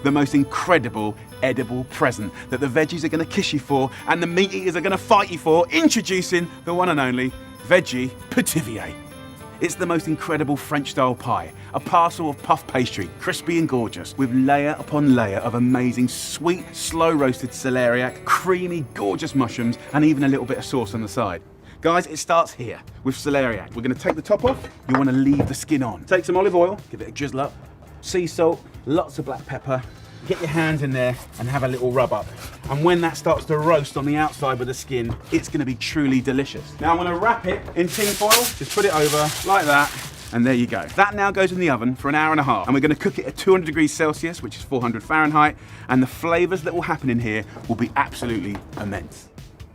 the most incredible edible present that the veggies are going to kiss you for and the meat eaters are going to fight you for. Introducing the one and only Veggie Pithivier. It's the most incredible French-style pie, a parcel of puff pastry, crispy and gorgeous, with layer upon layer of amazing sweet, slow-roasted celeriac, creamy, gorgeous mushrooms, and even a little bit of sauce on the side. Guys, it starts here with celeriac. We're going to take the top off. You want to leave the skin on. Take some olive oil, give it a drizzle up, sea salt, lots of black pepper. Get your hands in there and have a little rub up. And when that starts to roast on the outside with the skin, it's going to be truly delicious. Now I'm going to wrap it in tin foil, just put it over like that, and there you go. That now goes in the oven for an hour and a half, and we're going to cook it at 200 degrees Celsius, which is 400 Fahrenheit, and the flavors that will happen in here will be absolutely immense.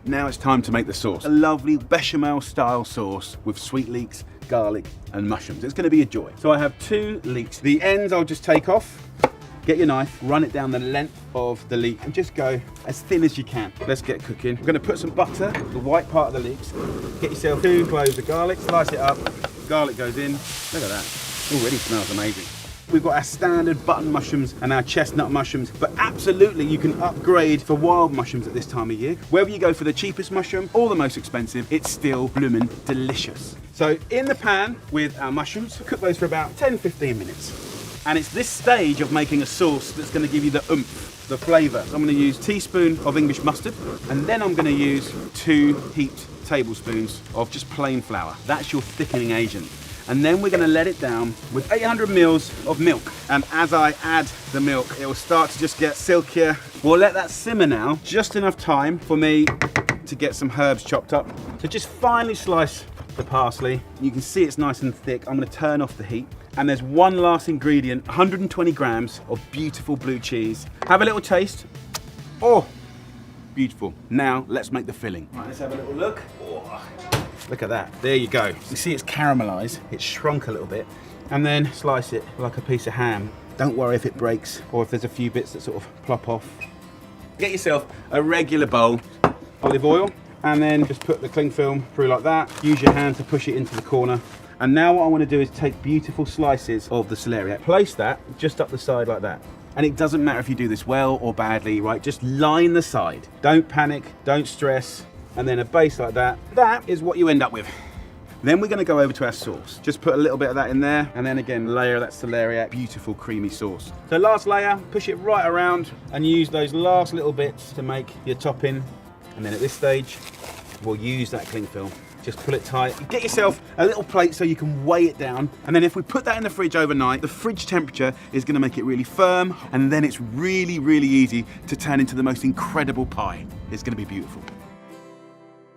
Now it's time to make the sauce. A lovely bechamel style sauce with sweet leeks, garlic, and mushrooms. It's going to be a joy. So I have 2 leeks. The ends I'll just take off. Get your knife, run it down the length of the leek and just go as thin as you can. Let's get cooking. We're going to put some butter, the white part of the leeks. Get yourself 2 cloves of garlic, slice it up. Garlic goes in. Look at that. Already smells amazing. We've got our standard button mushrooms and our chestnut mushrooms, but absolutely you can upgrade for wild mushrooms at this time of year. Whether you go for the cheapest mushroom or the most expensive, it's still blooming delicious. So in the pan with our mushrooms, cook those for about 10-15 minutes. And it's this stage of making a sauce that's going to give you the oomph, the flavour. I'm going to use a teaspoon of English mustard, and then I'm going to use 2 heaped tablespoons of just plain flour. That's your thickening agent. And then we're going to let it down with 800 mils of milk. And as I add the milk, it will start to just get silkier. We'll let that simmer now, just enough time for me to get some herbs chopped up. So just finely slice the parsley. You can see it's nice and thick. I'm going to turn off the heat. And there's one last ingredient, 120 grams of beautiful blue cheese. Have a little taste. Oh, beautiful. Now let's make the filling. Right, let's have a little look. Oh, look at that. There you go. You see it's caramelized. It's shrunk a little bit. And then slice it like a piece of ham. Don't worry if it breaks or if there's a few bits that sort of plop off. Get yourself a regular bowl, olive oil, and then just put the cling film through like that. Use your hand to push it into the corner. And now what I want to do is take beautiful slices of the celeriac, place that just up the side like that. And it doesn't matter if you do this well or badly, right? Just line the side. Don't panic, don't stress. And then a base like that. That is what you end up with. Then we're going to go over to our sauce. Just put a little bit of that in there, and then again, layer that celeriac, beautiful creamy sauce. So last layer, push it right around and use those last little bits to make your topping. And then at this stage, we'll use that cling film. Just pull it tight. Get yourself a little plate so you can weigh it down. And then if we put that in the fridge overnight, the fridge temperature is going to make it really firm. And then it's really, really easy to turn into the most incredible pie. It's going to be beautiful.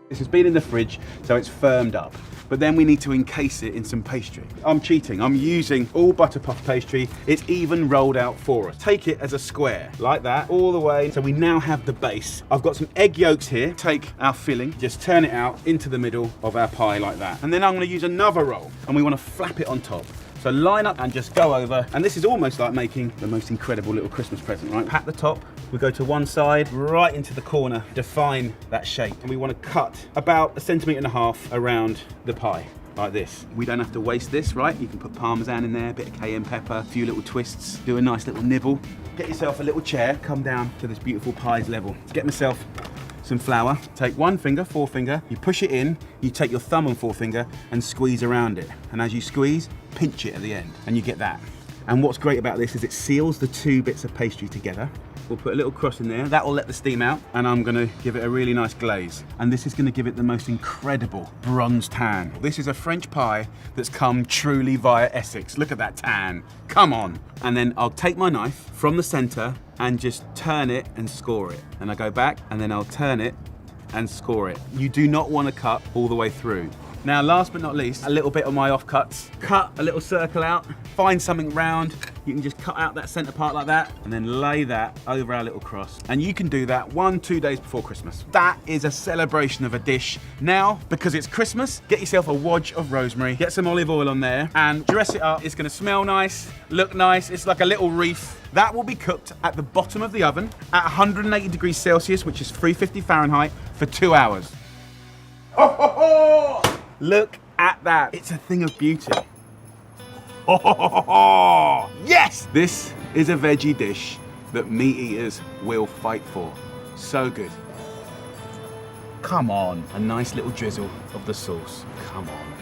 This has been in the fridge, so it's firmed up. But then we need to encase it in some pastry. I'm cheating. I'm using all butter puff pastry. It's even rolled out for us. Take it as a square, like that, all the way. So we now have the base. I've got some egg yolks here. Take our filling, just turn it out into the middle of our pie like that. And then I'm going to use another roll, and we want to flap it on top. So line up and just go over. And this is almost like making the most incredible little Christmas present, right? Pat the top, we go to one side, right into the corner, define that shape. And we want to cut about 1.5 centimeters around the pie, like this. We don't have to waste this, right? You can put Parmesan in there, a bit of cayenne pepper, a few little twists, do a nice little nibble. Get yourself a little chair, come down to this beautiful pie's level. Get myself some flour, take one finger, forefinger, you push it in, you take your thumb and forefinger and squeeze around it. And as you squeeze, pinch it at the end and you get that. And what's great about this is it seals the 2 bits of pastry together. We'll put a little cross in there, that will let the steam out, and I'm gonna give it a really nice glaze. And this is gonna give it the most incredible bronze tan. This is a French pie that's come truly via Essex. Look at that tan, come on. And then I'll take my knife from the center and just turn it and score it. And I go back and then I'll turn it and score it. You do not want to cut all the way through. Now, last but not least, a little bit of my offcuts. Cut a little circle out, find something round. You can just cut out that center part like that and then lay that over our little cross. And you can do that 1-2 days before Christmas. That is a celebration of a dish. Now, because it's Christmas, get yourself a wodge of rosemary, get some olive oil on there and dress it up. It's gonna smell nice, look nice. It's like a little wreath. That will be cooked at the bottom of the oven at 180 degrees Celsius, which is 350 Fahrenheit, for 2 hours. Ho, ho, ho! Look at that. It's a thing of beauty. Oh, yes! This is a veggie dish that meat eaters will fight for. So good. Come on, a nice little drizzle of the sauce. Come on.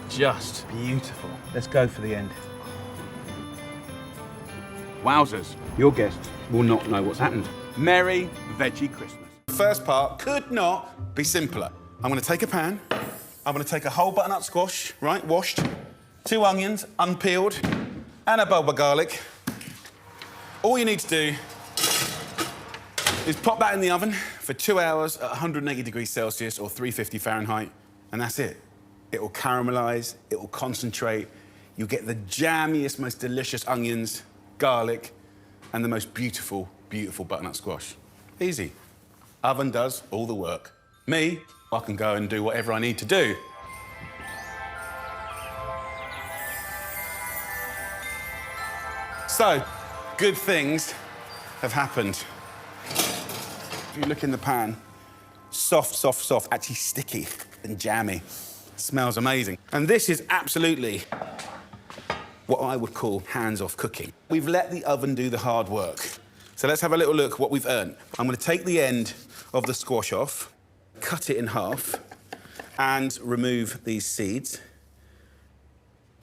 Just beautiful. Let's go for the end. Wowzers, your guests will not know what's happened. Merry Veggie Christmas. The first part could not be simpler. I'm gonna take a pan. I'm gonna take a whole butternut squash, right, washed, 2 onions, unpeeled, and a bulb of garlic. All you need to do is pop that in the oven for 2 hours at 180 degrees Celsius or 350 Fahrenheit, and that's it. It will caramelize, it will concentrate. You'll get the jammiest, most delicious onions, garlic, and the most beautiful, beautiful butternut squash. Easy. Oven does all the work. Me, I can go and do whatever I need to do. So, good things have happened. If you look in the pan, soft, soft, soft, actually sticky and jammy. Smells amazing. And this is absolutely what I would call hands-off cooking. We've let the oven do the hard work. So let's have a little look at what we've earned. I'm gonna take the end of the squash off, cut it in half, and remove these seeds.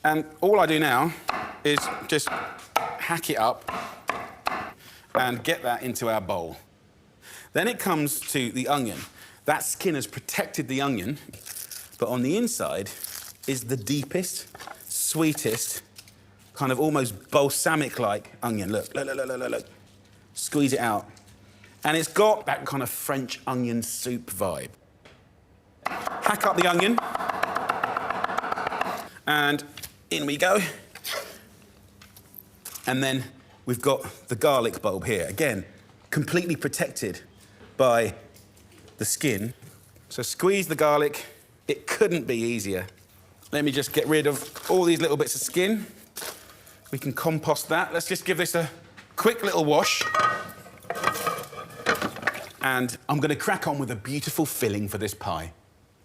And all I do now is just hack it up and get that into our bowl. Then it comes to the onion. That skin has protected the onion, but on the inside is the deepest, sweetest, kind of almost balsamic-like onion. Look, look, look, look, look, look. Squeeze it out. And it's got that kind of French onion soup vibe. Hack up the onion. And in we go. And then we've got the garlic bulb here. Again, completely protected by the skin. So squeeze the garlic. It couldn't be easier. Let me just get rid of all these little bits of skin. We can compost that. Let's just give this a quick little wash. And I'm gonna crack on with a beautiful filling for this pie.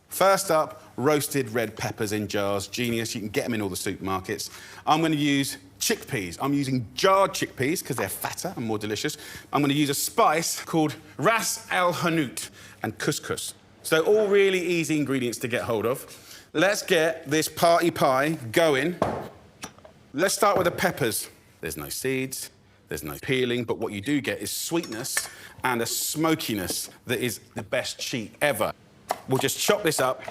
First up, roasted red peppers in jars. Genius, you can get them in all the supermarkets. I'm gonna use chickpeas. I'm using jarred chickpeas because they're fatter and more delicious. I'm gonna use a spice called Ras El Hanout and couscous. So all really easy ingredients to get hold of. Let's get this party pie going. Let's start with the peppers. There's no seeds, there's no peeling, but what you do get is sweetness and a smokiness that is the best cheat ever. We'll just chop this up.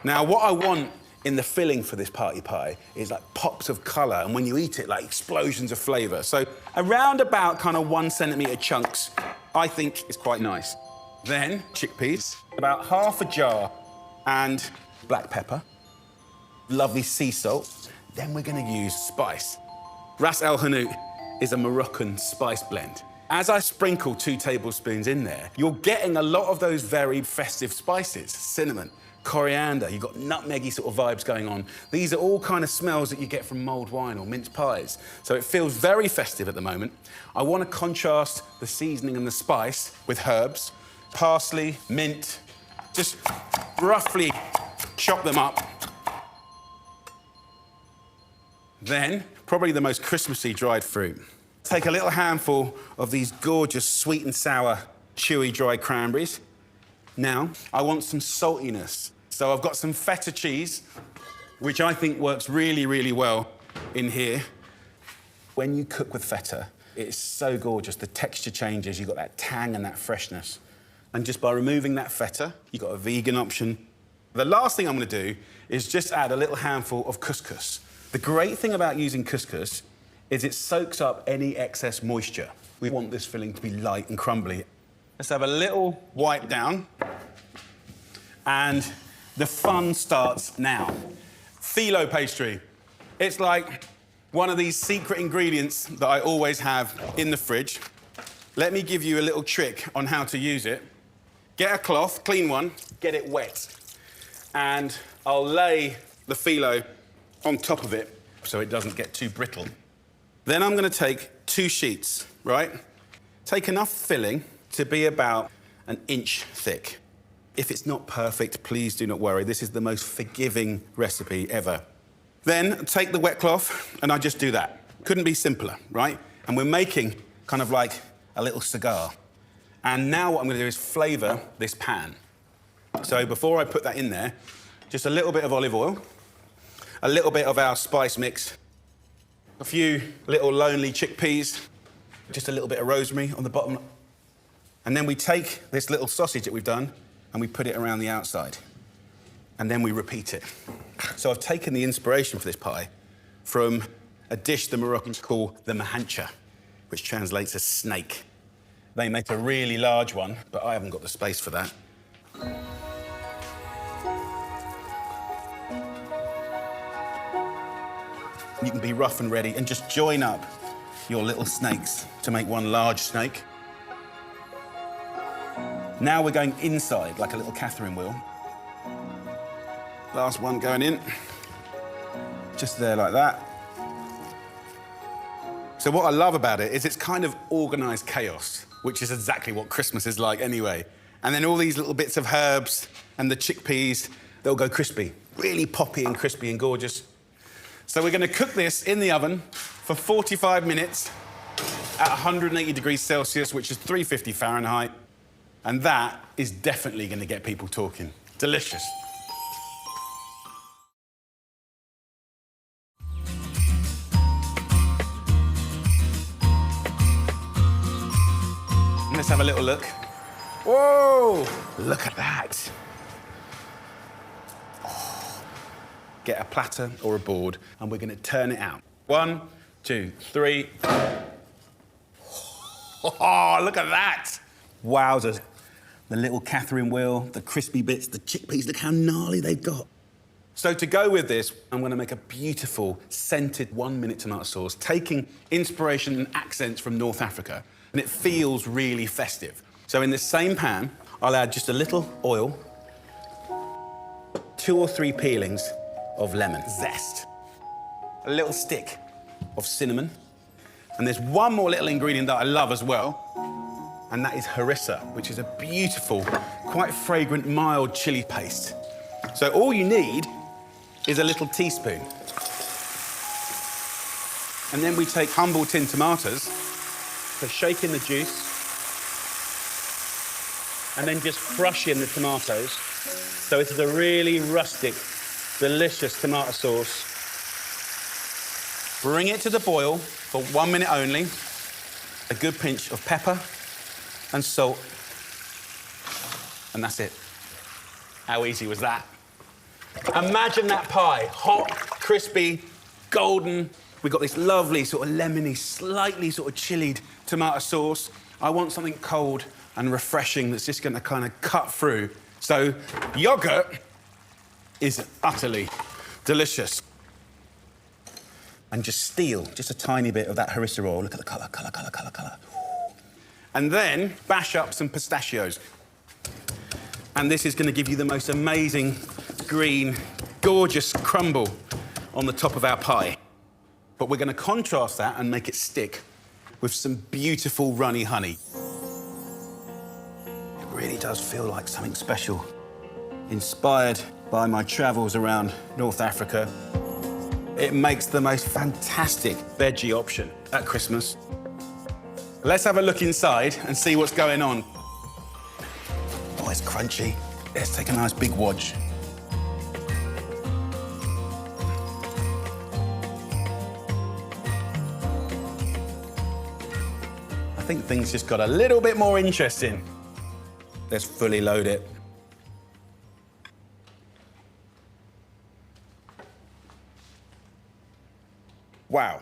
Now, what I want in the filling for this party pie is like pops of colour, and when you eat it, like explosions of flavour. So around about kind of 1 centimetre chunks, I think is quite nice. Then chickpeas, about half a jar, and black pepper, lovely sea salt. Then we're gonna use spice. Ras El Hanout is a Moroccan spice blend. As I sprinkle 2 tablespoons in there, you're getting a lot of those very festive spices. Cinnamon, coriander, you've got nutmeggy sort of vibes going on. These are all kind of smells that you get from mulled wine or mince pies. So it feels very festive at the moment. I want to contrast the seasoning and the spice with herbs, parsley, mint, just roughly chop them up. Then, probably the most Christmassy dried fruit. Take a little handful of these gorgeous sweet and sour, chewy, dry cranberries. Now, I want some saltiness. So I've got some feta cheese, which I think works really, really well in here. When you cook with feta, it's so gorgeous. The texture changes, you've got that tang and that freshness. And just by removing that feta, you've got a vegan option. The last thing I'm gonna do is just add a little handful of couscous. The great thing about using couscous is it soaks up any excess moisture. We want this filling to be light and crumbly. Let's have a little wipe down. And the fun starts now. Phyllo pastry. It's like one of these secret ingredients that I always have in the fridge. Let me give you a little trick on how to use it. Get a cloth, clean one, get it wet. And I'll lay the phyllo on top of it so it doesn't get too brittle. Then I'm gonna take 2 sheets, right? Take enough filling to be about 1 inch thick. If it's not perfect, please do not worry. This is the most forgiving recipe ever. Then take the wet cloth and I just do that. Couldn't be simpler, right? And we're making kind of like a little cigar. And now what I'm gonna do is flavour this pan. So before I put that in there, just a little bit of olive oil, a little bit of our spice mix, a few little lonely chickpeas, just a little bit of rosemary on the bottom. And then we take this little sausage that we've done and we put it around the outside. And then we repeat it. So I've taken the inspiration for this pie from a dish the Moroccans call the mahancha, which translates as snake. They make a really large one, but I haven't got the space for that. You can be rough and ready and just join up your little snakes to make one large snake. Now we're going inside like a little Catherine wheel. Last one going in. Just there like that. So what I love about it is it's kind of organised chaos, which is exactly what Christmas is like anyway. And then all these little bits of herbs and the chickpeas, they'll go crispy, really poppy and crispy and gorgeous. So we're going to cook this in the oven for 45 minutes at 180 degrees Celsius, which is 350 Fahrenheit. And that is definitely going to get people talking. Delicious. Let's have a little look. Whoa! Look at that. Oh. Get a platter or a board, and we're going to turn it out. 1, 2, 3. Oh, look at that! Wowzers. The little Catherine wheel, the crispy bits, the chickpeas, look how gnarly they've got. So to go with this, I'm going to make a beautiful, scented 1-minute tomato sauce, taking inspiration and accents from North Africa. And it feels really festive. So in this same pan, I'll add just a little oil, 2 or 3 peelings of lemon zest, a little stick of cinnamon, and there's one more little ingredient that I love as well, and that is harissa, which is a beautiful, quite fragrant, mild chili paste. So all you need is a little teaspoon. And then we take humble tin tomatoes, so shake in the juice, and then just crush in the tomatoes. So it's a really rustic, delicious tomato sauce. Bring it to the boil for 1 minute only. A good pinch of pepper and salt. And that's it. How easy was that? Imagine that pie, hot, crispy, golden. We've got this lovely sort of lemony, slightly sort of chilled tomato sauce. I want something cold and refreshing that's just going to kind of cut through. So yoghurt is utterly delicious. And just steal just a tiny bit of that harissa oil. Look at the colour, colour, colour, colour, colour. And then bash up some pistachios. And this is going to give you the most amazing, green, gorgeous crumble on the top of our pie. But we're going to contrast that and make it stick with some beautiful runny honey. It really does feel like something special. Inspired by my travels around North Africa, it makes the most fantastic veggie option at Christmas. Let's have a look inside and see what's going on. Oh, it's crunchy. Let's take a nice big wodge. I think things just got a little bit more interesting. Let's fully load it. Wow.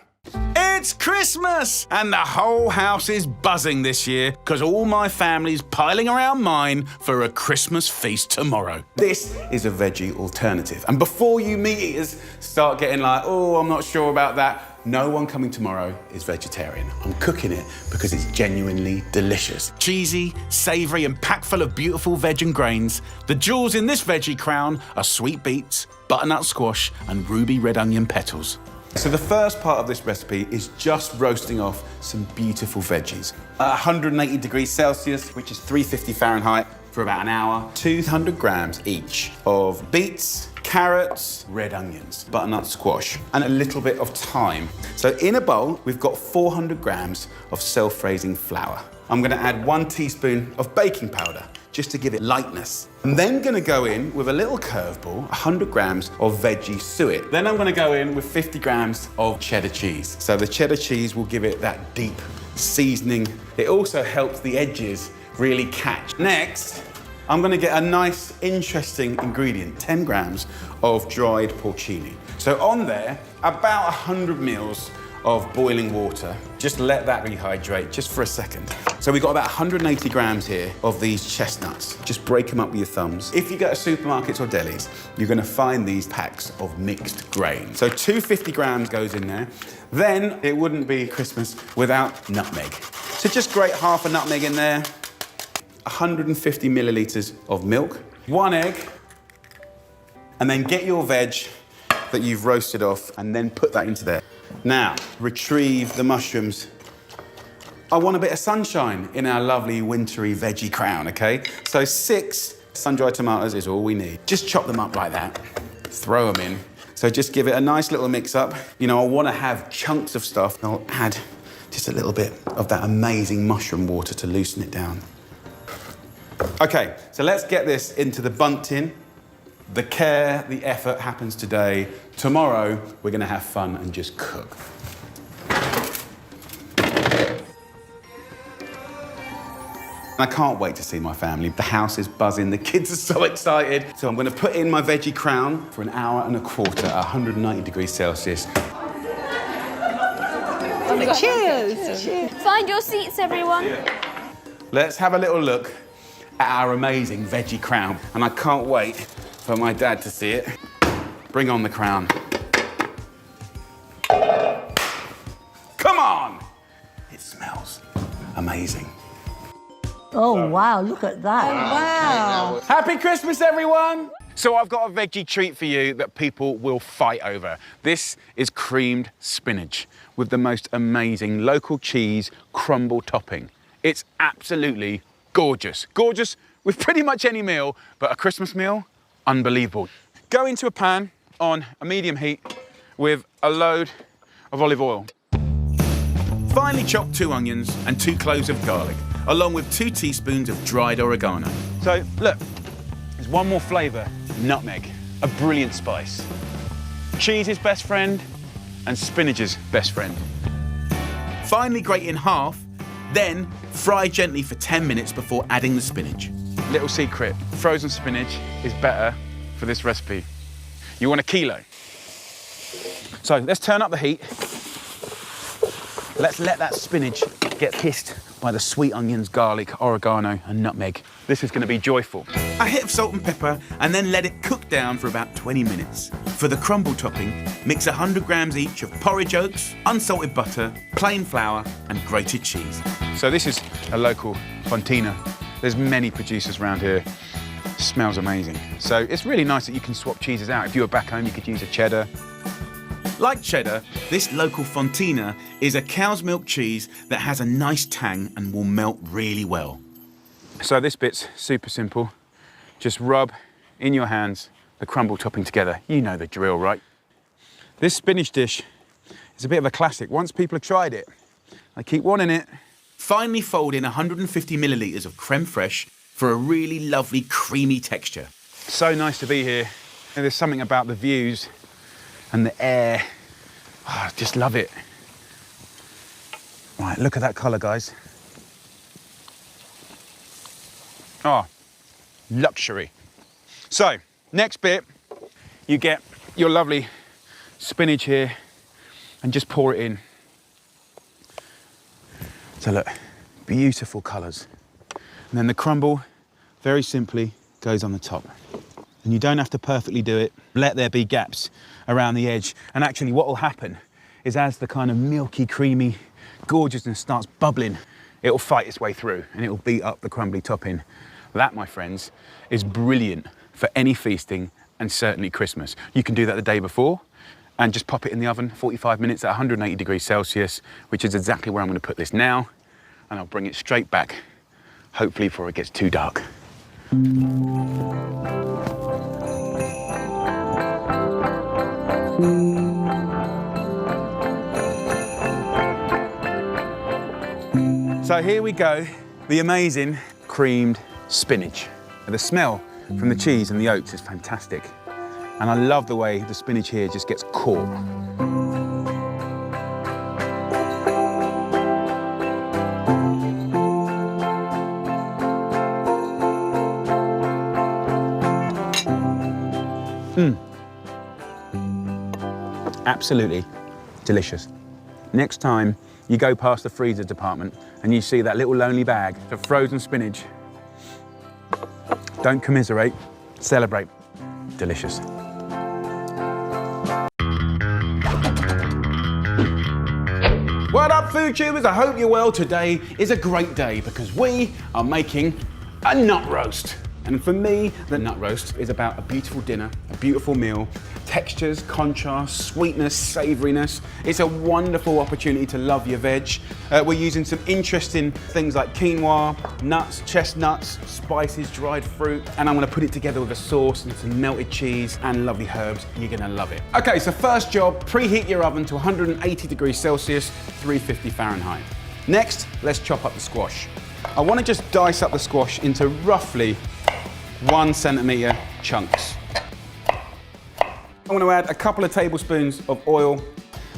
It's Christmas! And the whole house is buzzing this year because all my family's piling around mine for a Christmas feast tomorrow. This is a veggie alternative. And before you meat eaters start getting like, oh, I'm not sure about that, no one coming tomorrow is vegetarian. I'm cooking it because it's genuinely delicious. Cheesy, savoury and packed full of beautiful veg and grains, the jewels in this veggie crown are sweet beets, butternut squash and ruby red onion petals. So the first part of this recipe is just roasting off some beautiful veggies. 180 degrees Celsius, which is 350 Fahrenheit, for about an hour. 200 grams each of beets, carrots, red onions, butternut squash, and a little bit of thyme. So in a bowl, we've got 400 grams of self-raising flour. I'm gonna add 1 teaspoon of baking powder, just to give it lightness. I'm then gonna go in with a little curveball, 100 grams of veggie suet. Then I'm gonna go in with 50 grams of cheddar cheese. So the cheddar cheese will give it that deep seasoning. It also helps the edges really catch. Next, I'm gonna get a nice, interesting ingredient, 10 grams of dried porcini. So on there, about 100 mils of boiling water. Just let that rehydrate just for a second. So we've got about 180 grams here of these chestnuts. Just break them up with your thumbs. If you go to supermarkets or delis, you're gonna find these packs of mixed grain. So 250 grams goes in there. Then it wouldn't be Christmas without nutmeg. So just grate half a nutmeg in there, 150 millilitres of milk, 1 egg, and then get your veg that you've roasted off and then put that into there. Now, retrieve the mushrooms. I want a bit of sunshine in our lovely wintry veggie crown, okay? So 6 sun-dried tomatoes is all we need. Just chop them up like that, throw them in. So just give it a nice little mix up. You know, I want to have chunks of stuff. I'll add just a little bit of that amazing mushroom water to loosen it down. Okay, so let's get this into the bundt tin. The care, the effort happens today. Tomorrow, we're gonna have fun and just cook. I can't wait to see my family. The house is buzzing, the kids are so excited. So I'm gonna put in my veggie crown for an hour and a quarter at 190 degrees Celsius. Cheers! Cheers! Find your seats, everyone. Let's have a little look at our amazing veggie crown. And I can't wait for my dad to see it. Bring on the crown. Come on! It smells amazing. Oh, wow, look at that. Wow! Happy Christmas, everyone! So I've got a veggie treat for you that people will fight over. This is creamed spinach with the most amazing local cheese crumble topping. It's absolutely gorgeous. Gorgeous with pretty much any meal, but a Christmas meal, unbelievable. Go into a pan on a medium heat with a load of olive oil. Finely chop 2 onions and 2 cloves of garlic, along with 2 teaspoons of dried oregano. So look, there's one more flavour, nutmeg, a brilliant spice. Cheese's best friend and spinach's best friend. Finely grate in half, then fry gently for 10 minutes before adding the spinach. Little secret, frozen spinach is better for this recipe. You want 1 kilo. So let's turn up the heat. Let's let that spinach get kissed by the sweet onions, garlic, oregano and nutmeg. This is going to be joyful. A hit of salt and pepper and then let it cook down for about 20 minutes. For the crumble topping, mix 100 grams each of porridge oats, unsalted butter, plain flour and grated cheese. So this is a local fontina. There's many producers around here. Smells amazing. So it's really nice that you can swap cheeses out. If you were back home, you could use a cheddar. Like cheddar, this local fontina is a cow's milk cheese that has a nice tang and will melt really well. So this bit's super simple. Just rub in your hands the crumble topping together. You know the drill, right? This spinach dish is a bit of a classic. Once people have tried it, they keep wanting it. Finally fold in 150 millilitres of creme fraiche for a really lovely creamy texture. So nice to be here. And there's something about the views and the air. Oh, I just love it. Right, look at that colour, guys. Oh, luxury. So, next bit, you get your lovely spinach here and just pour it in. So look, beautiful colours. And then the crumble, very simply, goes on the top. And you don't have to perfectly do it. Let there be gaps around the edge. And actually what will happen is as the kind of milky, creamy gorgeousness starts bubbling, it'll fight its way through and it'll beat up the crumbly topping. That, my friends, is brilliant for any feasting and certainly Christmas. You can do that the day before and just pop it in the oven, 45 minutes at 180 degrees Celsius, which is exactly where I'm going to put this now. And I'll bring it straight back, hopefully before it gets too dark. So here we go, the amazing creamed spinach. The smell from the cheese and the oats is fantastic. And I love the way the spinach here just gets caught. Absolutely delicious. Next time you go past the freezer department and you see that little lonely bag of frozen spinach, don't commiserate, celebrate. Delicious. What up, food tubers? I hope you're well. Today is a great day because we are making a nut roast. And for me, the nut roast is about a beautiful dinner, a beautiful meal, textures, contrast, sweetness, savouriness. It's a wonderful opportunity to love your veg. We're using some interesting things like quinoa, nuts, chestnuts, spices, dried fruit, and I'm gonna put it together with a sauce and some melted cheese and lovely herbs. You're gonna love it. Okay, so first job, preheat your oven to 180 degrees Celsius, 350 Fahrenheit. Next, let's chop up the squash. I wanna just dice up the squash into roughly 1 centimetre chunks. I'm going to add a couple of tablespoons of oil.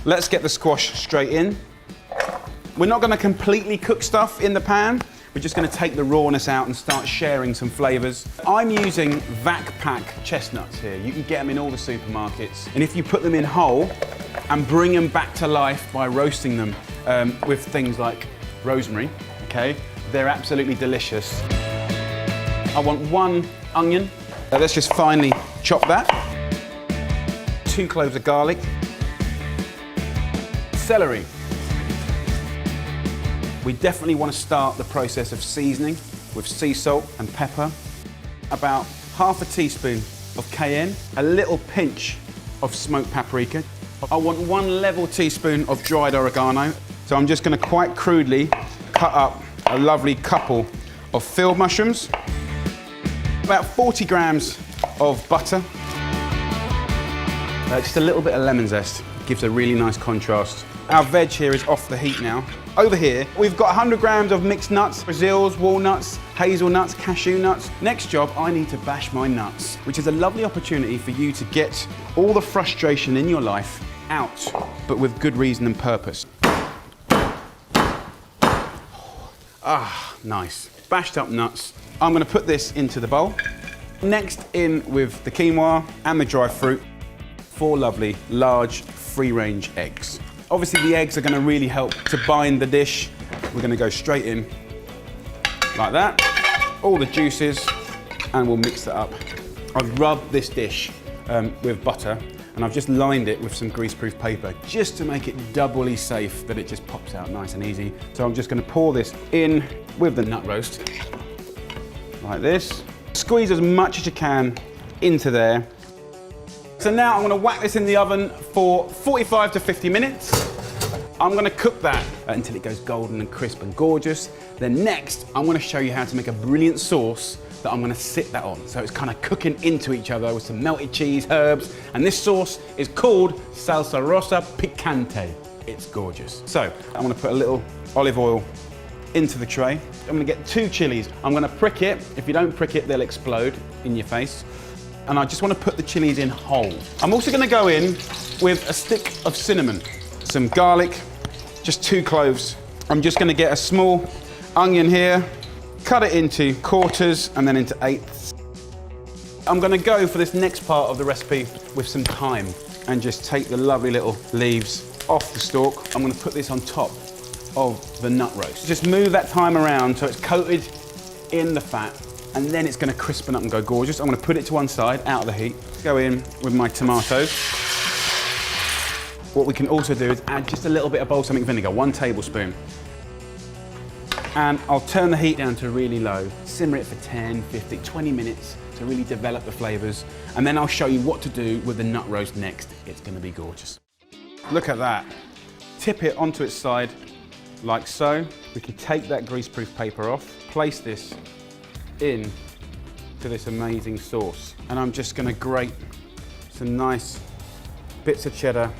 Let's get the squash straight in. We're not going to completely cook stuff in the pan. We're just going to take the rawness out and start sharing some flavours. I'm using vac pack chestnuts here. You can get them in all the supermarkets. And if you put them in whole and bring them back to life by roasting them with things like rosemary, okay, they're absolutely delicious. I want 1 onion. Let's just finely chop that. 2 cloves of garlic. Celery. We definitely want to start the process of seasoning with sea salt and pepper. About half a teaspoon of cayenne, a little pinch of smoked paprika. I want 1 level teaspoon of dried oregano. So I'm just going to quite crudely cut up a lovely couple of field mushrooms. About 40 grams of butter. Just a little bit of lemon zest. Gives a really nice contrast. Our veg here is off the heat now. Over here, we've got 100 grams of mixed nuts, Brazils, walnuts, hazelnuts, cashew nuts. Next job, I need to bash my nuts, which is a lovely opportunity for you to get all the frustration in your life out, but with good reason and purpose. Ah, nice. Bashed up nuts. I'm going to put this into the bowl. Next, in with the quinoa and the dry fruit, 4 lovely, large, free-range eggs. Obviously, the eggs are going to really help to bind the dish. We're going to go straight in like that, all the juices, and we'll mix that up. I've rubbed this dish with butter, and I've just lined it with some greaseproof paper just to make it doubly safe that it just pops out nice and easy. So I'm just going to pour this in with the nut roast. Like this. Squeeze as much as you can into there. So now I'm going to whack this in the oven for 45 to 50 minutes. I'm going to cook that until it goes golden and crisp and gorgeous. Then next, I'm going to show you how to make a brilliant sauce that I'm going to sit that on. So it's kind of cooking into each other with some melted cheese, herbs. And this sauce is called salsa rosa picante. It's gorgeous. So I'm going to put a little olive oil into the tray. I'm going to get 2 chilies. I'm going to prick it. If you don't prick it, they'll explode in your face. And I just want to put the chilies in whole. I'm also going to go in with a stick of cinnamon, some garlic, just 2 cloves. I'm just going to get a small onion here, cut it into quarters and then into eighths. I'm going to go for this next part of the recipe with some thyme and just take the lovely little leaves off the stalk. I'm going to put this on top of the nut roast. Just move that thyme around so it's coated in the fat, and then it's going to crispen up and go gorgeous. I'm going to put it to one side, out of the heat. Go in with my tomatoes. What we can also do is add just a little bit of balsamic vinegar, 1 tablespoon. And I'll turn the heat down to really low. Simmer it for 10, 15, 20 minutes to really develop the flavours. And then I'll show you what to do with the nut roast next. It's going to be gorgeous. Look at that. Tip it onto its side like so. We can take that greaseproof paper off, place this in to this amazing sauce. And I'm just going to grate some nice bits of cheddar,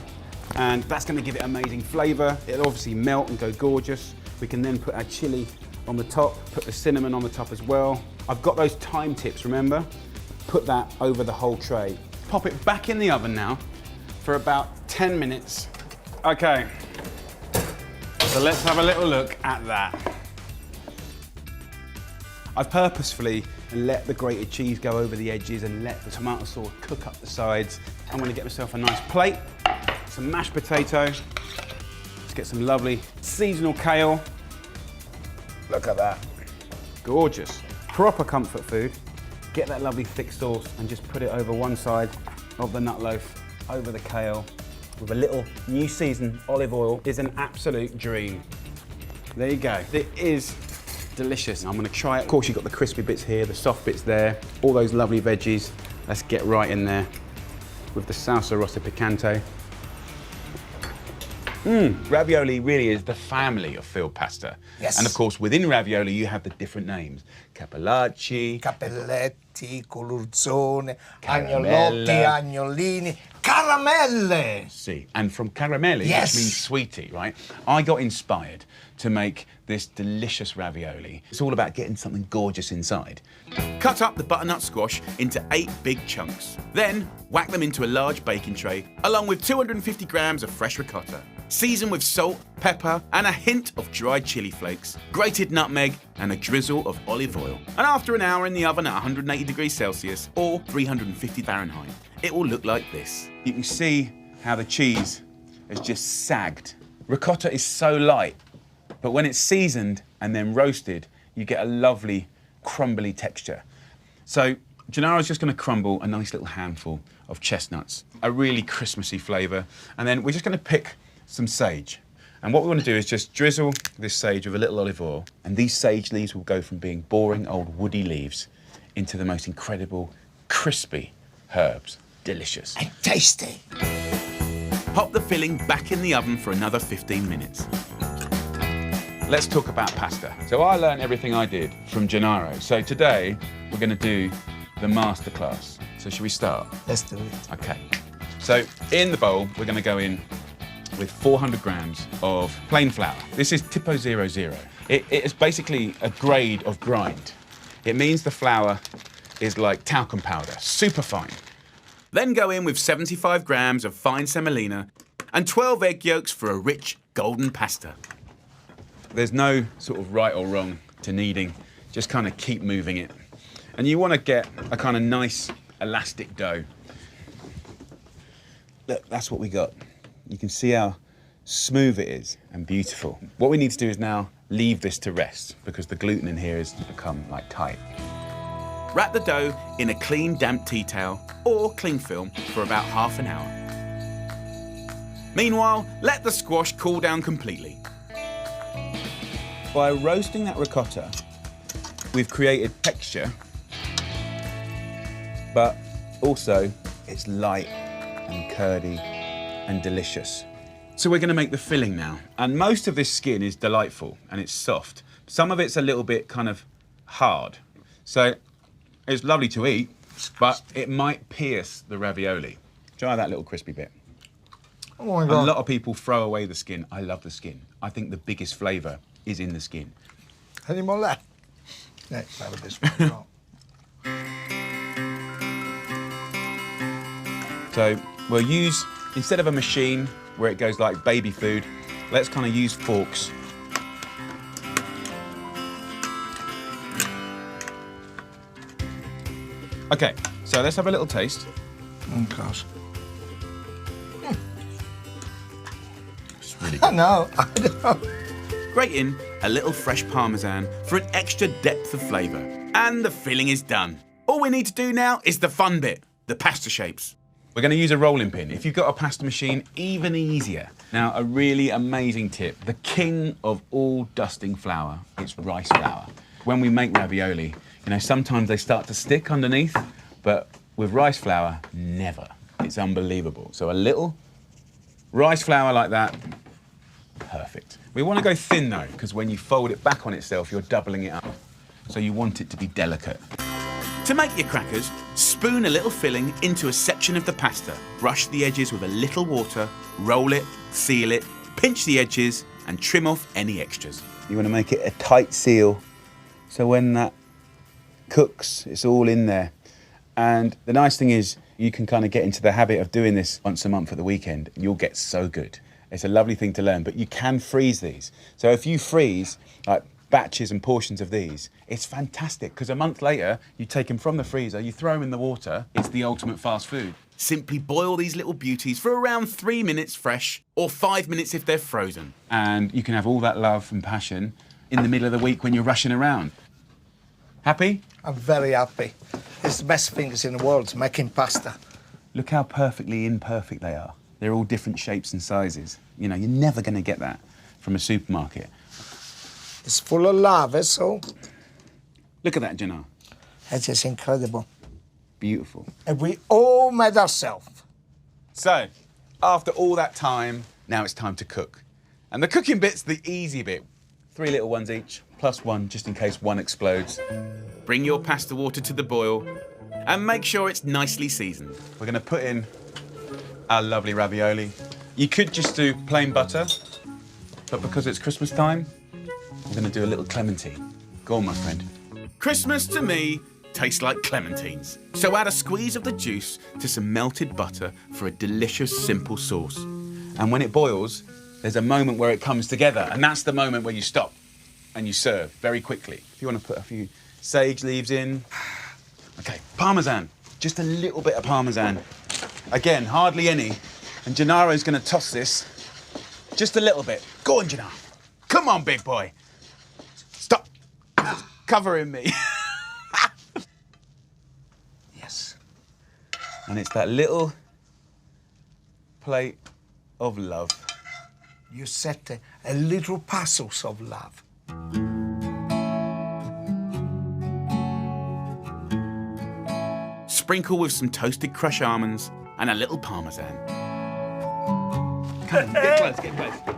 and that's going to give it amazing flavour. It'll obviously melt and go gorgeous. We can then put our chilli on the top, put the cinnamon on the top as well. I've got those time tips, remember? Put that over the whole tray. Pop it back in the oven now for about 10 minutes. Okay, so let's have a little look at that. I've purposefully let the grated cheese go over the edges and let the tomato sauce cook up the sides. I'm going to get myself a nice plate, some mashed potato. Let's get some lovely seasonal kale. Look at that. Gorgeous. Proper comfort food. Get that lovely thick sauce and just put it over one side of the nut loaf, over the kale, with a little new seasoned olive oil. Is an absolute dream. There you go. It is delicious. I'm gonna try it. Of course, you've got the crispy bits here, the soft bits there, all those lovely veggies. Let's get right in there with the salsa rossa picante. Ravioli really is the family of filled pasta. Yes. And of course, within ravioli, you have the different names. Capellacci, Cappelletti, colurzone, Caramella. agnolotti, agnolini, caramelle. See, and from caramelli, Yes. which means sweetie, right? I got inspired to make this delicious ravioli. It's all about getting something gorgeous inside. Cut up the butternut squash into 8 big chunks. Then whack them into a large baking tray, along with 250 grams of fresh ricotta. Season with salt, pepper, and a hint of dried chili flakes, grated nutmeg, and a drizzle of olive oil. And after an hour in the oven at 180 degrees Celsius or 350 Fahrenheit, it will look like this. You can see how the cheese has just sagged. Ricotta is so light, but when it's seasoned and then roasted, you get a lovely crumbly texture. So Gennaro's just going to crumble a nice little handful of chestnuts, a really Christmassy flavour, and then we're just going to pick some sage. And what we want to do is just drizzle this sage with a little olive oil, and these sage leaves will go from being boring old woody leaves into the most incredible crispy herbs. Delicious. And tasty. Pop the filling back in the oven for another 15 minutes. Let's talk about pasta. So I learned everything I did from Gennaro. So today we're going to do the masterclass. So should we start? Let's do it. Okay. So in the bowl, we're going to go in with 400 grams of plain flour. This is Tipo 00. It is basically a grade of grind. It means the flour is like talcum powder, super fine. Then go in with 75 grams of fine semolina and 12 egg yolks for a rich golden pasta. There's no sort of right or wrong to kneading, just kind of keep moving it. And you want to get a kind of nice elastic dough. Look, that's what we got. You can see how smooth it is and beautiful. What we need to do is now leave this to rest because the gluten in here has become like tight. Wrap the dough in a clean damp tea towel or cling film for about half an hour. Meanwhile, let the squash cool down completely. By roasting that ricotta, we've created texture, but also it's light and curdy and delicious. So we're going to make the filling now. And most of this skin is delightful and it's soft. Some of it's a little bit kind of hard. So it's lovely to eat, but it might pierce the ravioli. Try that little crispy bit. Oh my God. A lot of people throw away the skin. I love the skin. I think the biggest flavour is in the skin. Any more left? Let's have this one as well. So we'll use, instead of a machine where it goes like baby food, let's kind of use forks. Okay, so let's have a little taste. Oh gosh. It's really I good. know. Grate in a little fresh parmesan for an extra depth of flavour. And the filling is done. All we need to do now is the fun bit, the pasta shapes. We're going to use a rolling pin. If you've got a pasta machine, even easier. Now, a really amazing tip. The king of all dusting flour is rice flour. When we make ravioli, you know, sometimes they start to stick underneath, but with rice flour, never. It's unbelievable. So a little rice flour like that, perfect. We want to go thin though, because when you fold it back on itself, you're doubling it up. So you want it to be delicate. To make your crackers, Spoon a little filling into a section of the pasta. Brush the edges with a little water, roll it, seal it, pinch the edges and trim off any extras. You want to make it a tight seal so when that cooks, it's all in there. And the nice thing is you can kind of get into the habit of doing this once a month at the weekend. You'll get so good. It's a lovely thing to learn, but you can freeze these. So if you freeze like batches and portions of these, it's fantastic because a month later, you take them from the freezer, you throw them in the water, it's the ultimate fast food. Simply boil these little beauties for around 3 minutes fresh or 5 minutes if they're frozen. And you can have all that love and passion in the middle of the week when you're rushing around. Happy? I'm very happy. It's the best things in the world, making pasta. Look how perfectly imperfect they are. They're all different shapes and sizes. You know, you're never going to get that from a supermarket. It's full of love, so. Look at that, Jannar. It's just incredible. Beautiful. And we all made ourselves. So, after all that time, now it's time to cook. And the cooking bit's the easy bit. 3 little ones each, plus 1 just in case one explodes. Bring your pasta water to the boil and make sure it's nicely seasoned. We're going to put in our lovely ravioli. You could just do plain butter, but because it's Christmas time, we're going to do a little clementine. Go on, my friend. Christmas to me tastes like clementines. So add a squeeze of the juice to some melted butter for a delicious, simple sauce. And when it boils, there's a moment where it comes together, and that's the moment where you stop and you serve very quickly. If you want to put a few sage leaves in. Okay, Parmesan. Just a little bit of Parmesan. Again, hardly any. And Gennaro's going to toss this just a little bit. Go on, Gennaro. Come on, big boy. Stop. Covering me. Yes. And it's that little plate of love. You set a little parcels of love. Sprinkle with some toasted crushed almonds and a little Parmesan. Come on, get close, get close.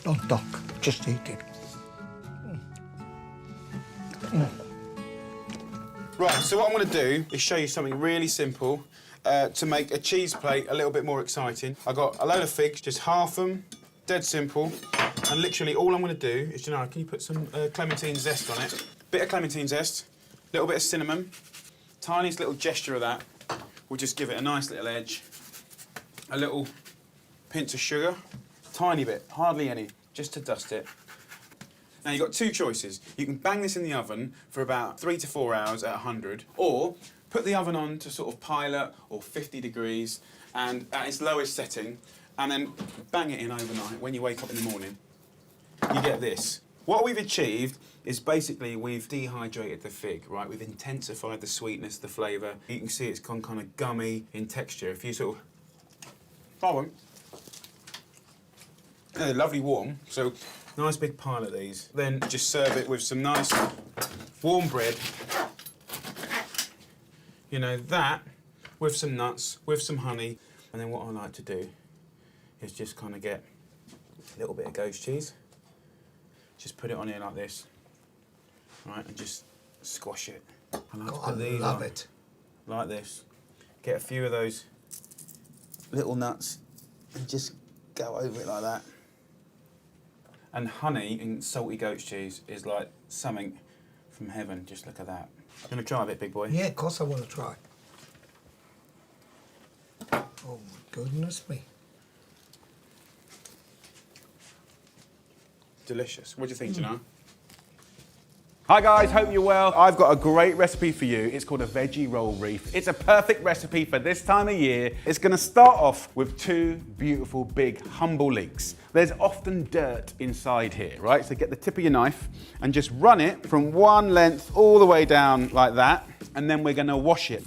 Don't talk, just eat it. Right, so what I'm going to do is show you something really simple to make a cheese plate a little bit more exciting. I got a load of figs, just half them, dead simple. And literally all I'm going to do is, Gennaro, can you put some clementine zest on it? Bit of clementine zest, a little bit of cinnamon, tiniest little gesture of that will just give it a nice little edge. A little pinch of sugar, tiny bit, hardly any, just to dust it. Now you've got 2 choices. You can bang this in the oven for about 3 to 4 hours at 100, or put the oven on to sort of pilot or 50 degrees and at its lowest setting, and then bang it in overnight. When you wake up in the morning, you get this. What we've achieved is basically we've dehydrated the fig, right? We've intensified the sweetness, the flavour. You can see it's gone kind of gummy in texture. If you sort of... Follow them. They're lovely warm, so nice big pile of these. Then just serve it with some nice warm bread. You know, that, with some nuts, with some honey. And then what I like to do is just kind of get a little bit of ghost cheese. Just put it on here like this, right, and just squash it. I like to put these on it. Like this. Get a few of those little nuts and just go over it like that. And honey and salty goat's cheese is like something from heaven. Just look at that. You want to try a bit, big boy? Yeah, of course I want to try. Oh, my goodness me. Delicious. What do you think, Gennaro? Hi guys, hope you're well. I've got a great recipe for you. It's called a veggie roll wreath. It's a perfect recipe for this time of year. It's gonna start off with 2 beautiful, big, humble leeks. There's often dirt inside here, right? So get the tip of your knife and just run it from one length all the way down like that, and then we're gonna wash it.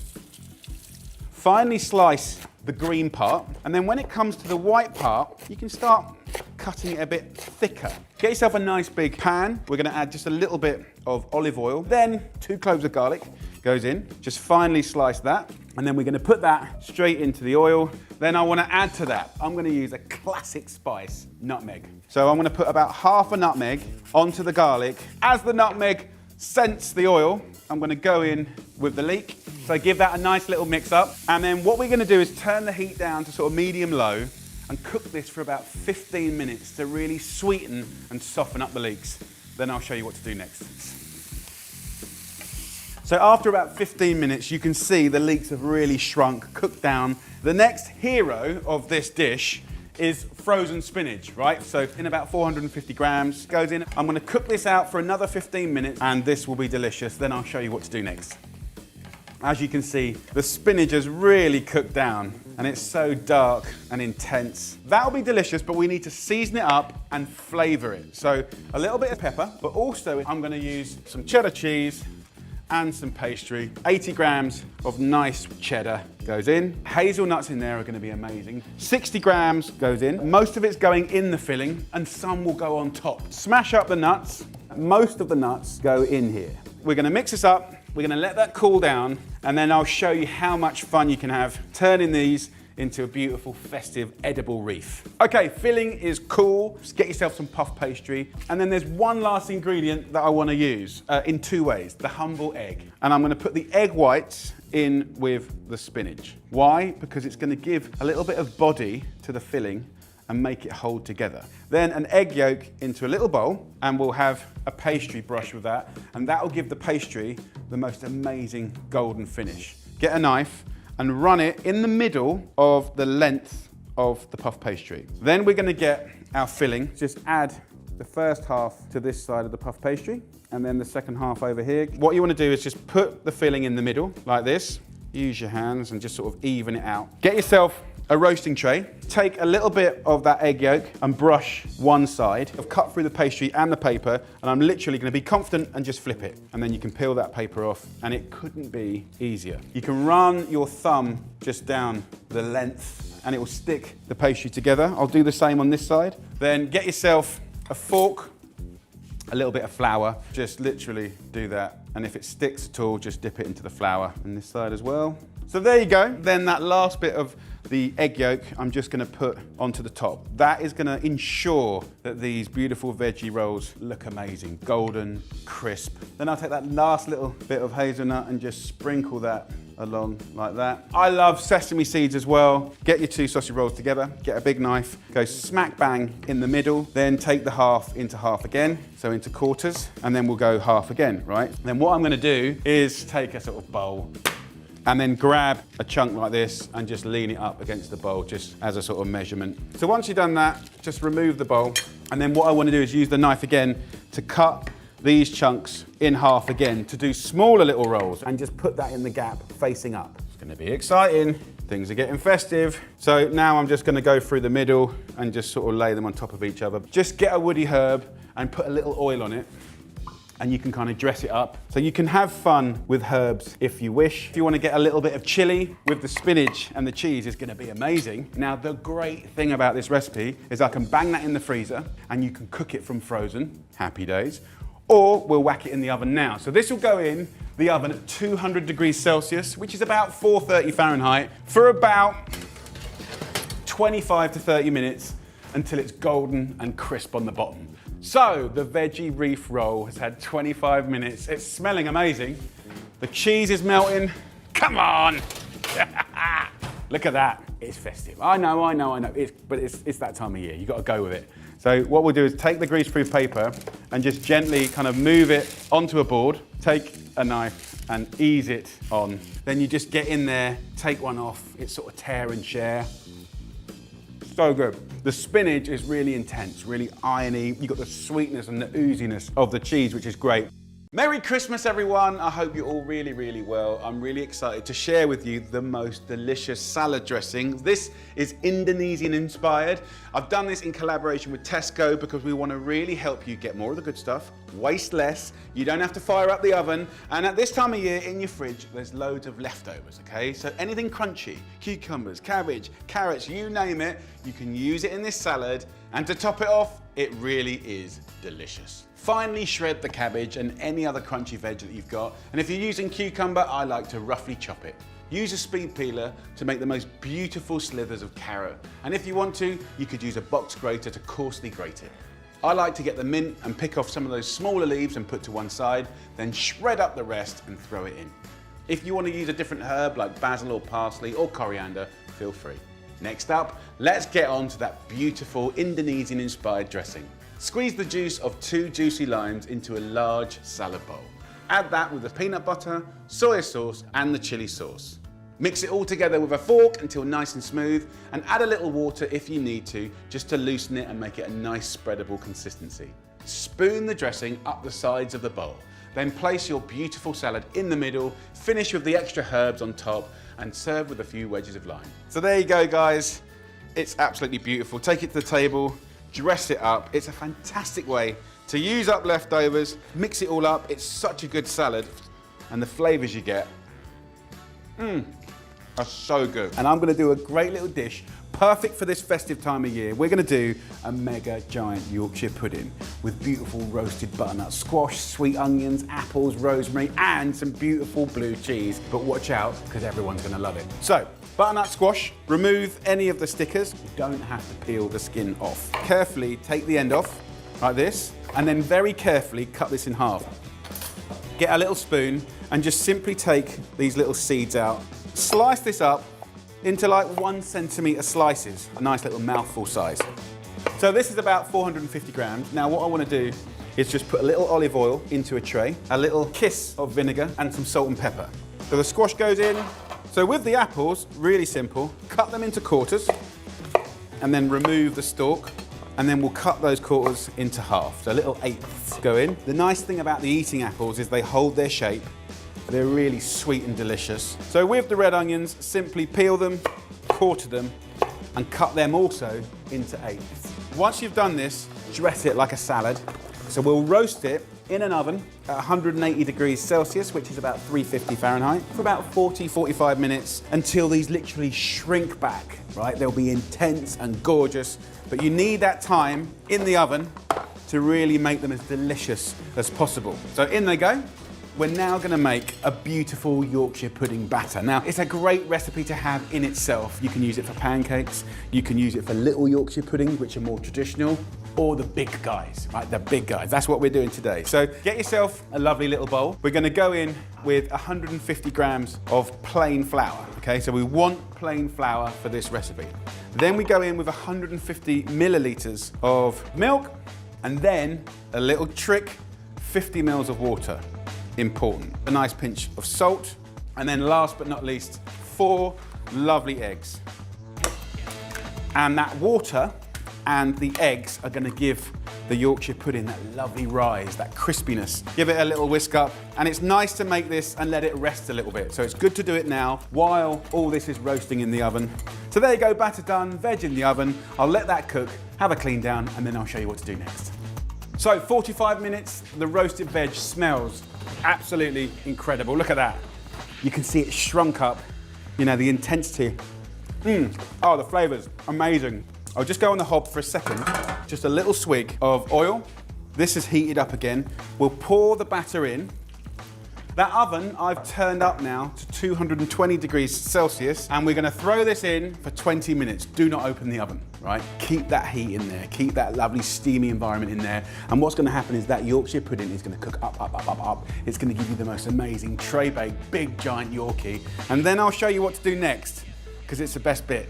Finely slice the green part, and then when it comes to the white part, you can start cutting it a bit thicker. Get yourself a nice big pan. We're gonna add just a little bit of olive oil, then 2 cloves of garlic goes in. Just finely slice that, and then we're gonna put that straight into the oil. Then I wanna add to that, I'm gonna use a classic spice, nutmeg. So I'm gonna put about half a nutmeg onto the garlic. As the nutmeg sense the oil, I'm going to go in with the leek. So give that a nice little mix up. And then what we're going to do is turn the heat down to sort of medium-low and cook this for about 15 minutes to really sweeten and soften up the leeks. Then I'll show you what to do next. So after about 15 minutes, you can see the leeks have really shrunk, cooked down. The next hero of this dish is frozen spinach, right? So in about 450 grams goes in. I'm gonna cook this out for another 15 minutes and this will be delicious. Then I'll show you what to do next. As you can see, the spinach has really cooked down and it's so dark and intense. That'll be delicious, but we need to season it up and flavor it. So a little bit of pepper, but also I'm gonna use some cheddar cheese and some pastry. 80 grams of nice cheddar goes in. Hazelnuts in there are gonna be amazing. 60 grams goes in. Most of it's going in the filling and some will go on top. Smash up the nuts. Most of the nuts go in here. We're gonna mix this up. We're gonna let that cool down and then I'll show you how much fun you can have turning these into a beautiful, festive, edible wreath. Okay, filling is cool. Just get yourself some puff pastry. And then there's one last ingredient that I wanna use in two ways, the humble egg. And I'm gonna put the egg whites in with the spinach. Why? Because it's gonna give a little bit of body to the filling and make it hold together. Then an egg yolk into a little bowl and we'll have a pastry brush with that and that will give the pastry the most amazing golden finish. Get a knife and run it in the middle of the length of the puff pastry. Then we're gonna get our filling. Just add the first half to this side of the puff pastry and then the second half over here. What you wanna do is just put the filling in the middle like this. Use your hands and just sort of even it out. Get yourself a roasting tray. Take a little bit of that egg yolk and brush one side. I've cut through the pastry and the paper and I'm literally gonna be confident and just flip it. And then you can peel that paper off and it couldn't be easier. You can run your thumb just down the length and it will stick the pastry together. I'll do the same on this side. Then get yourself a fork, a little bit of flour, just literally do that. And if it sticks at all, just dip it into the flour on this side as well. So there you go. Then that last bit of the egg yolk, I'm just gonna put onto the top. That is gonna ensure that these beautiful veggie rolls look amazing, golden, crisp. Then I'll take that last little bit of hazelnut and just sprinkle that along like that. I love sesame seeds as well. Get your two sausage rolls together, get a big knife, go smack bang in the middle, then take the half into half again, so into quarters, and then we'll go half again, right? Then what I'm gonna do is take a sort of bowl and then grab a chunk like this and just lean it up against the bowl just as a sort of measurement. So once you've done that, just remove the bowl. And then what I want to do is use the knife again to cut these chunks in half again to do smaller little rolls and just put that in the gap facing up. It's going to be exciting. Things are getting festive. So now I'm just going to go through the middle and just sort of lay them on top of each other. Just get a woody herb and put a little oil on it. And you can kind of dress it up. So you can have fun with herbs if you wish. If you want to get a little bit of chili with the spinach and the cheese, is going to be amazing. Now, the great thing about this recipe is I can bang that in the freezer and you can cook it from frozen, happy days, or we'll whack it in the oven now. So this will go in the oven at 200 degrees Celsius, which is about 430 Fahrenheit, for about 25 to 30 minutes until it's golden and crisp on the bottom. So the veggie wreath roll has had 25 minutes. It's smelling amazing. The cheese is melting. Come on. Look at that. It's festive. I know. But it's that time of year. You've got to go with it. So what we'll do is take the greaseproof paper and just gently kind of move it onto a board. Take a knife and ease it on. Then you just get in there, take one off. It's sort of tear and share. So good. The spinach is really intense, really irony. You've got the sweetness and the ooziness of the cheese, which is great. Merry Christmas, everyone. I hope you're all really, really well. I'm really excited to share with you the most delicious salad dressing. This is Indonesian inspired. I've done this in collaboration with Tesco because we want to really help you get more of the good stuff, waste less. You don't have to fire up the oven. And at this time of year in your fridge, there's loads of leftovers, okay? So anything crunchy, cucumbers, cabbage, carrots, you name it, you can use it in this salad. And to top it off, it really is delicious. Finely shred the cabbage and any other crunchy veg that you've got. And if you're using cucumber, I like to roughly chop it. Use a speed peeler to make the most beautiful slithers of carrot. And if you want to, you could use a box grater to coarsely grate it. I like to get the mint and pick off some of those smaller leaves and put to one side, then shred up the rest and throw it in. If you want to use a different herb like basil or parsley or coriander, feel free. Next up, let's get on to that beautiful Indonesian-inspired dressing. Squeeze the juice of 2 juicy limes into a large salad bowl. Add that with the peanut butter, soy sauce and the chili sauce. Mix it all together with a fork until nice and smooth, and add a little water if you need to, just to loosen it and make it a nice spreadable consistency. Spoon the dressing up the sides of the bowl. Then place your beautiful salad in the middle, finish with the extra herbs on top, and serve with a few wedges of lime. So there you go, guys. It's absolutely beautiful. Take it to the table, dress it up. It's a fantastic way to use up leftovers, mix it all up. It's such a good salad, and the flavors you get, are so good. And I'm gonna do a great little dish, perfect for this festive time of year. We're gonna do a mega giant Yorkshire pudding with beautiful roasted butternut squash, sweet onions, apples, rosemary, and some beautiful blue cheese. But watch out, because everyone's gonna love it. So, butternut squash, remove any of the stickers. You don't have to peel the skin off. Carefully take the end off, like this, and then very carefully cut this in half. Get a little spoon and just simply take these little seeds out. Slice this up into like 1 centimetre slices, a nice little mouthful size. So this is about 450 grams. Now what I want to do is just put a little olive oil into a tray, a little kiss of vinegar and some salt and pepper. So the squash goes in. So with the apples, really simple, cut them into quarters and then remove the stalk, and then we'll cut those quarters into half. So little eighths go in. The nice thing about the eating apples is they hold their shape. They're really sweet and delicious. So with the red onions, simply peel them, quarter them, and cut them also into eighths. Once you've done this, dress it like a salad. So we'll roast it in an oven at 180 degrees Celsius, which is about 350 Fahrenheit, for about 40-45 minutes until these literally shrink back, right? They'll be intense and gorgeous, but you need that time in the oven to really make them as delicious as possible. So in they go. We're now going to make a beautiful Yorkshire pudding batter. Now, it's a great recipe to have in itself. You can use it for pancakes, you can use it for little Yorkshire puddings, which are more traditional, or the big guys, right? The big guys. That's what we're doing today. So get yourself a lovely little bowl. We're going to go in with 150 grams of plain flour, okay? So we want plain flour for this recipe. Then we go in with 150 millilitres of milk, and then a little trick, 50 mils of water. Important. A nice pinch of salt, and then last but not least, 4 lovely eggs. And that water and the eggs are going to give the Yorkshire pudding that lovely rise, that crispiness. Give it a little whisk up, and it's nice to make this and let it rest a little bit. So it's good to do it now while all this is roasting in the oven. So there you go, batter done, veg in the oven. I'll let that cook, have a clean down, and then I'll show you what to do next. So 45 minutes, the roasted veg smells absolutely incredible. Look at that. You can see it shrunk up, you know, the intensity. Oh, the flavors, amazing. I'll just go on the hob for a second. Just a little swig of oil. This is heated up again. We'll pour the batter in. That oven I've turned up now to 220 degrees Celsius, and we're gonna throw this in for 20 minutes. Do not open the oven, right? Keep that heat in there, keep that lovely steamy environment in there. And what's gonna happen is that Yorkshire pudding is gonna cook up. It's gonna give you the most amazing tray-baked, big, giant Yorkie. And then I'll show you what to do next, because it's the best bit.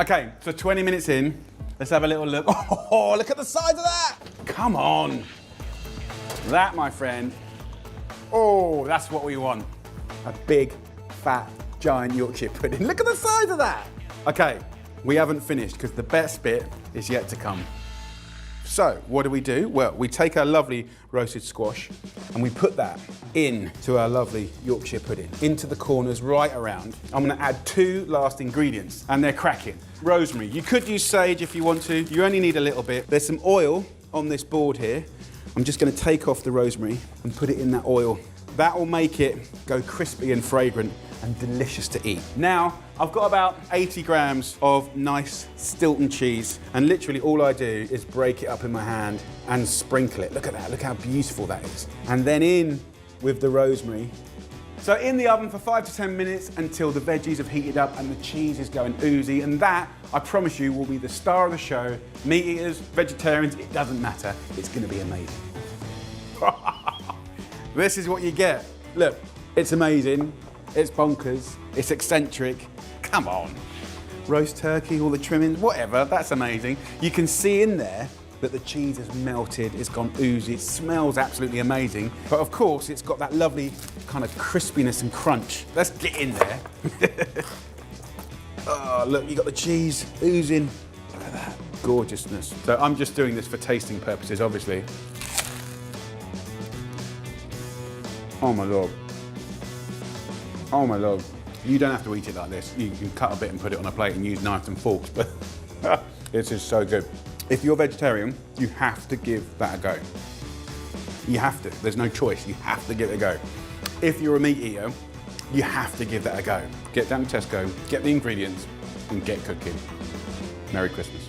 Okay, so 20 minutes in, let's have a little look. Oh, look at the size of that! Come on. That, my friend, oh, that's what we want. A big, fat, giant Yorkshire pudding. Look at the size of that. Okay, we haven't finished because the best bit is yet to come. So, what do? Well, we take our lovely roasted squash and we put that into our lovely Yorkshire pudding, into the corners right around. I'm gonna add 2 last ingredients, and they're cracking. Rosemary. You could use sage if you want to. You only need a little bit. There's some oil on this board here. I'm just going to take off the rosemary and put it in that oil. That will make it go crispy and fragrant and delicious to eat. Now, I've got about 80 grams of nice Stilton cheese, and literally all I do is break it up in my hand and sprinkle it. Look at that, look how beautiful that is. And then in with the rosemary, So in the oven for 5 to 10 minutes until the veggies have heated up and the cheese is going oozy, and that, I promise you, will be the star of the show. Meat eaters, vegetarians, it doesn't matter. It's gonna be amazing. This is what you get. Look, it's amazing, it's bonkers, it's eccentric. Come on. Roast turkey, all the trimmings, whatever, that's amazing. You can see in there that the cheese has melted, it's gone oozy, it smells absolutely amazing. But of course, it's got that lovely kind of crispiness and crunch. Let's get in there. Oh, look, you got the cheese oozing. Look at that, gorgeousness. So I'm just doing this for tasting purposes, obviously. Oh my Lord. Oh my Lord. You don't have to eat it like this. You can cut a bit and put it on a plate and use knives and forks, but this is so good. If you're vegetarian, you have to give that a go. You have to, there's no choice, you have to give it a go. If you're a meat eater, you have to give that a go. Get down to Tesco, get the ingredients, and get cooking. Merry Christmas.